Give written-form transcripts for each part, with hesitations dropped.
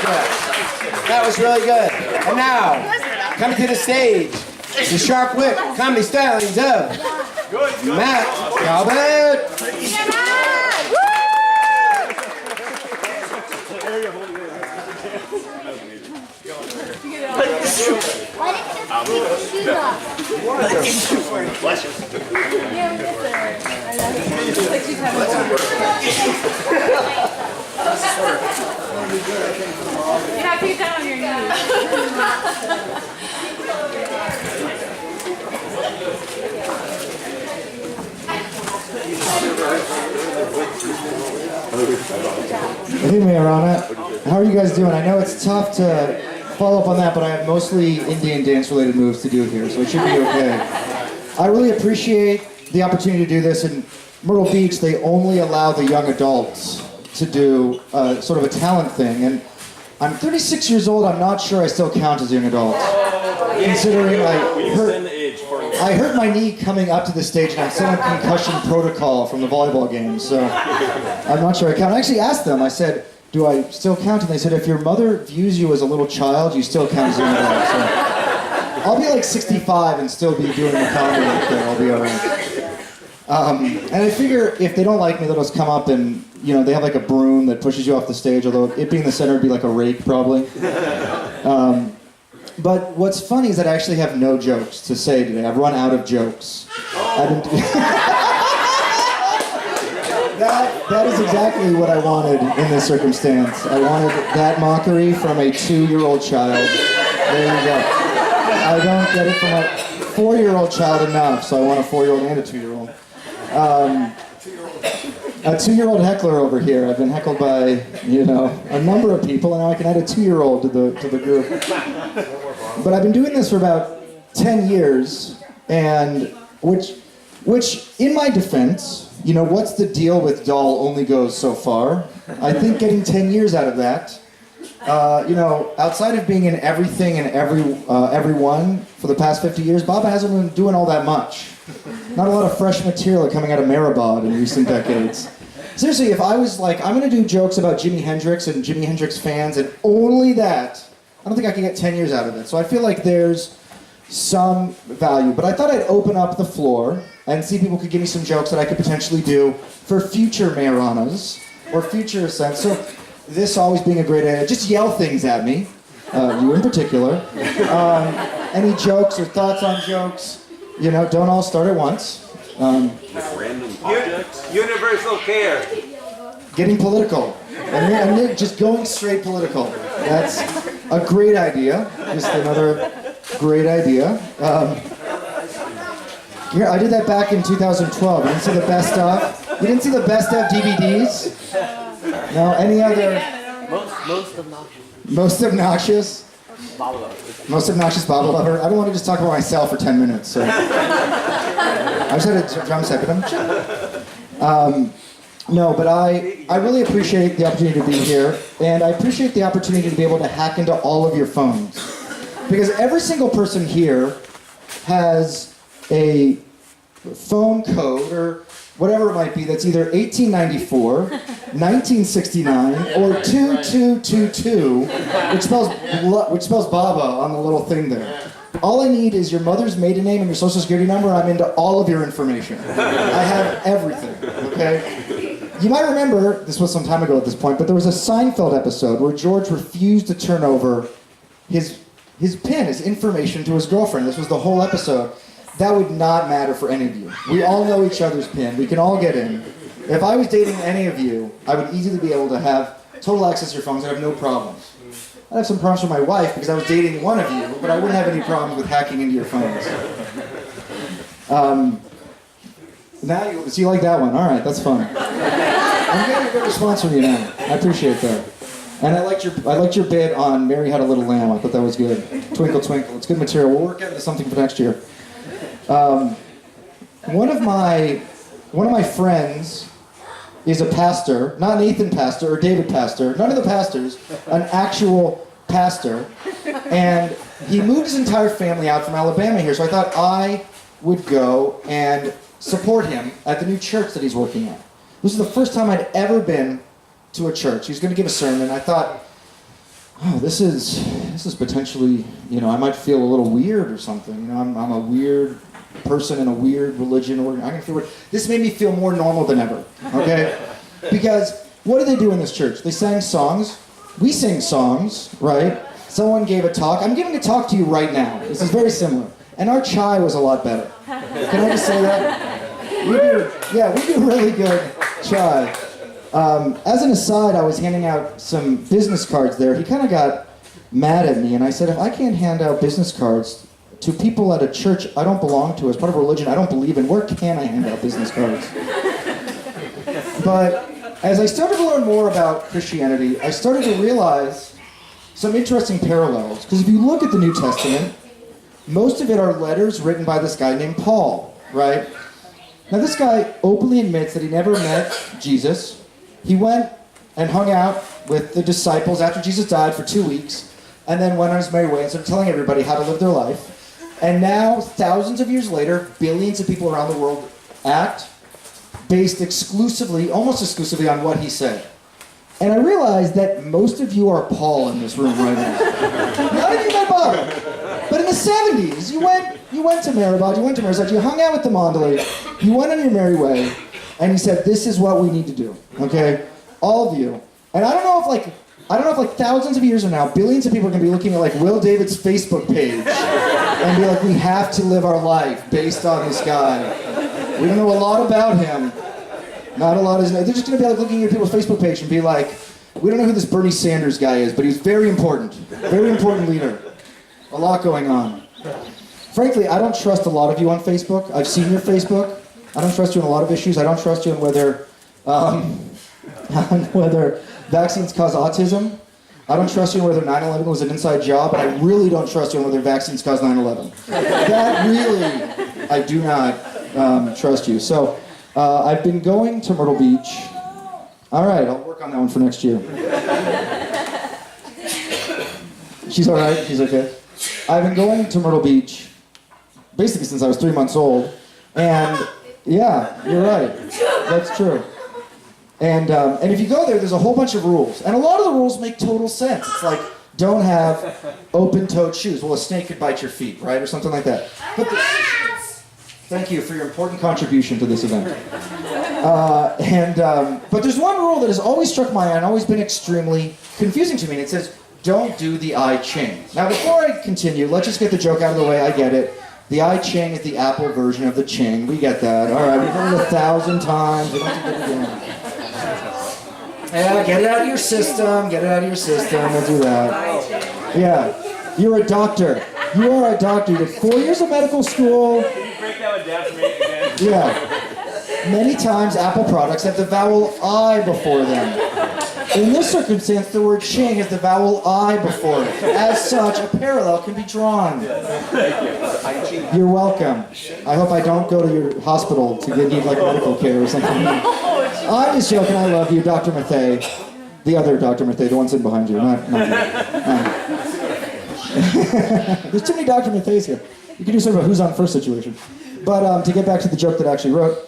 That was really good. And now, coming to the stage, the sharp wit comedy stylings of Matt Talbot. You have to get down on your knees. Hey, Mariana. How are you guys doing? I know it's tough to follow up on that, but I have mostly Indian dance-related moves to do here, so it should be okay. I really appreciate the opportunity to do this. In Myrtle Beach, they only allow the young adults to do sort of a talent thing, and I'm 36 years old. I'm not sure I still count as a young adult, considering I hurt my knee coming up to the stage, and I'm still on concussion protocol from the volleyball game, so I'm not sure I count. I actually asked them, I said, do I still count? And they said, if your mother views you as a little child, you still count as a young adult. So I'll be like 65 and still be doing the comedy thing. I'll be all right. And I figure if they don't like me, they'll just come up and, you know, they have like a broom that pushes you off the stage, although it being the center would be like a rake probably. But what's funny is that I actually have no jokes to say today. I've run out of jokes. That is exactly what I wanted in this circumstance. I wanted that mockery from a 2-year-old child. There you go. I don't get it from a 4-year-old child enough, so I want a 4-year-old and a 2-year-old. A 2-year-old heckler over here. I've been heckled by, you know, a number of people, and now I can add a 2-year-old to the group. But I've been doing this for about 10 years, and which in my defense, you know, what's the deal with doll only goes so far. I think getting 10 years out of that, you know, outside of being in everything and everyone for the past 50 years, Baba hasn't been doing all that much. Not a lot of fresh material coming out of Mariposa in recent decades. Seriously, if I was like, I'm going to do jokes about Jimi Hendrix and Jimi Hendrix fans and only that, I don't think I can get 10 years out of it. So I feel like there's some value. But I thought I'd open up the floor and see if people could give me some jokes that I could potentially do for future Marianas or future ascents. So this always being a great idea, just yell things at me, you in particular. Any jokes or thoughts on jokes, you know, don't all start at once. Random objects? Universal care. Getting political. And Nick just going straight political. That's a great idea. Just another great idea. Yeah, I did that back in 2012. You didn't see the best of? You didn't see the best of DVDs? No? Any other? Most obnoxious. Most obnoxious? Baba lover. Most obnoxious Baba lover? I don't want to just talk about myself for 10 minutes, so. I just had a drum set, but I'm chill. No, but I really appreciate the opportunity to be here, and I appreciate the opportunity to be able to hack into all of your phones. Because every single person here has a phone code, or whatever it might be, that's either 1894, 1969, or 2222, which spells Baba on the little thing there. All I need is your mother's maiden name and your social security number. I'm into all of your information. I have everything, okay? You might remember, this was some time ago at this point, but there was a Seinfeld episode where George refused to turn over his PIN, his information, to his girlfriend. This was the whole episode. That would not matter for any of you. We all know each other's PIN. We can all get in. If I was dating any of you, I would easily be able to have total access to your phones and have no problems. I'd have some problems with my wife because I was dating one of you, but I wouldn't have any problems with hacking into your phones. So you like that one? All right, that's fun. I'm getting a good response from you now. I appreciate that. And I liked your bit on Mary Had a Little Lamb. I thought that was good. Twinkle, twinkle. It's good material. We'll work into something for next year. One of my friends is a pastor, not Nathan Pastor or David Pastor, none of the pastors, an actual pastor, and he moved his entire family out from Alabama here, so I thought I would go and support him at the new church that he's working at. This is the first time I'd ever been to a church. He was going to give a sermon. I thought, oh, this is potentially, I might feel a little weird or something. I'm a weird person in a weird religion, or I'm gonna feel weird. This made me feel more normal than ever. Okay, because what do they do in this church? They sang songs. We sing songs, right? Someone gave a talk. I'm giving a talk to you right now. This is very similar. And our chai was a lot better. Can I just say that? We do really good chai. As an aside, I was handing out some business cards there. He kind of got mad at me, and I said, if I can't hand out business cards to people at a church I don't belong to, as part of a religion I don't believe in, where can I hand out business cards? But as I started to learn more about Christianity, I started to realize some interesting parallels. Because if you look at the New Testament, most of it are letters written by this guy named Paul, right? Now this guy openly admits that he never met Jesus. He went and hung out with the disciples after Jesus died for 2 weeks, and then went on his merry way and started telling everybody how to live their life. And now, thousands of years later, billions of people around the world act based exclusively, almost exclusively, on what he said. And I realized that most of you are Paul in this room right now. Not even that Bob. But in the 70s, you went to Mariposa, you went to Mariposa, you hung out with the Mondley, you went on your merry way, and you said, this is what we need to do, okay? All of you. And I don't know if thousands of years from now, billions of people are going to be looking at like Will David's Facebook page and be like, we have to live our life based on this guy. We don't know a lot about him. Not a lot is. They're just going to be like looking at people's Facebook page and be like, we don't know who this Bernie Sanders guy is, but he's very important. Very important leader. A lot going on. Frankly, I don't trust a lot of you on Facebook. I've seen your Facebook. I don't trust you on a lot of issues. I don't trust you on whether vaccines cause autism. I don't trust you on whether 9/11 was an inside job, and I really don't trust you on whether vaccines cause 9/11. That really, I do not trust you. So, I've been going to Myrtle Beach. All right, I'll work on that one for next year. She's all right. She's okay. I've been going to Myrtle Beach basically since I was 3 months old, and yeah, you're right. That's true. And if you go there, there's a whole bunch of rules, and a lot of the rules make total sense. It's like, don't have open-toed shoes. Well, a snake could bite your feet, right, or something like that. But thank you for your important contribution to this event. But there's one rule that has always struck my eye and always been extremely confusing to me, and it says, don't do the I Ching. Now, before I continue, let's just get the joke out of the way. I get it. The I Ching is the Apple version of the Ching. We get that. All right, we've heard it 1,000 times. We don't have to do it again. Yeah, get it out of your system. Get it out of your system. We'll do that. Yeah, you're a doctor. You are a doctor. You did 4 years of medical school. Can you break that one down for me again? Yeah. Many times Apple products have the vowel I before them. In this circumstance, the word Ching has the vowel I before it. As such, a parallel can be drawn. You're welcome. I hope I don't go to your hospital to need like medical care or something. I'm just joking. I love you, Dr. Mathey. The other Dr. Mathey, the one sitting behind you. Not you. There's too many Dr. Matheys here. You can do sort of a who's on first situation. But to get back to the joke that I actually wrote,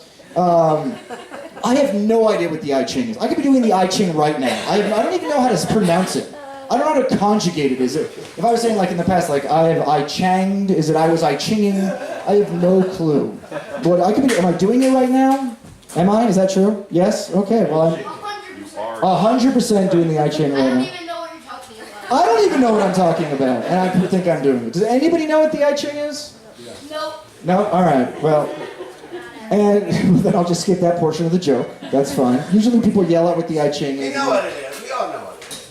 I have no idea what the I Ching is. I could be doing the I Ching right now. I don't even know how to pronounce it. I don't know how to conjugate it. Is it, if I was saying like in the past, like I have I Changed, is it I was I Chinging? I have no clue. What I could be, am I doing it right now? Am I? Is that true? Yes? Okay, well I'm 100% doing the I Ching right now. I don't even know what I'm talking about, and I think I'm doing it. Does anybody know what the I Ching is? Nope. No? All right, well, and then I'll just skip that portion of the joke. That's fine. Usually people yell out what the I Ching is. We know what it is. We all know what it is.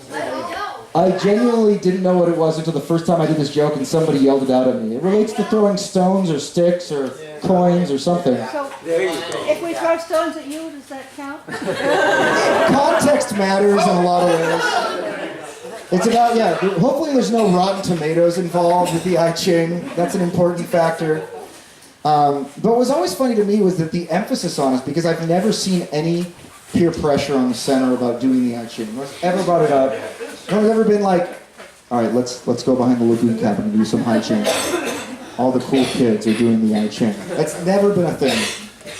I genuinely didn't know what it was until the first time I did this joke and somebody yelled it out at me. It relates to throwing stones or sticks or coins or something. So, if we throw stones at you, does that count? Context matters in a lot of ways. It's about, yeah, hopefully there's no rotten tomatoes involved with the I Ching. That's an important factor. But what was always funny to me was that the emphasis on it, because I've never seen any peer pressure on the center about doing the I Ching. No one's ever brought it up. No one's ever been like, all right, let's go behind the lagoon cabin and do some I Ching. All the cool kids are doing the I Ching. That's never been a thing.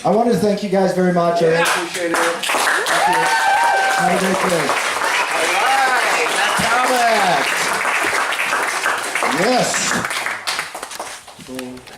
I wanted to thank you guys very much. I appreciate it. Thank you. Have a great day. All right, now Thomas. Yes.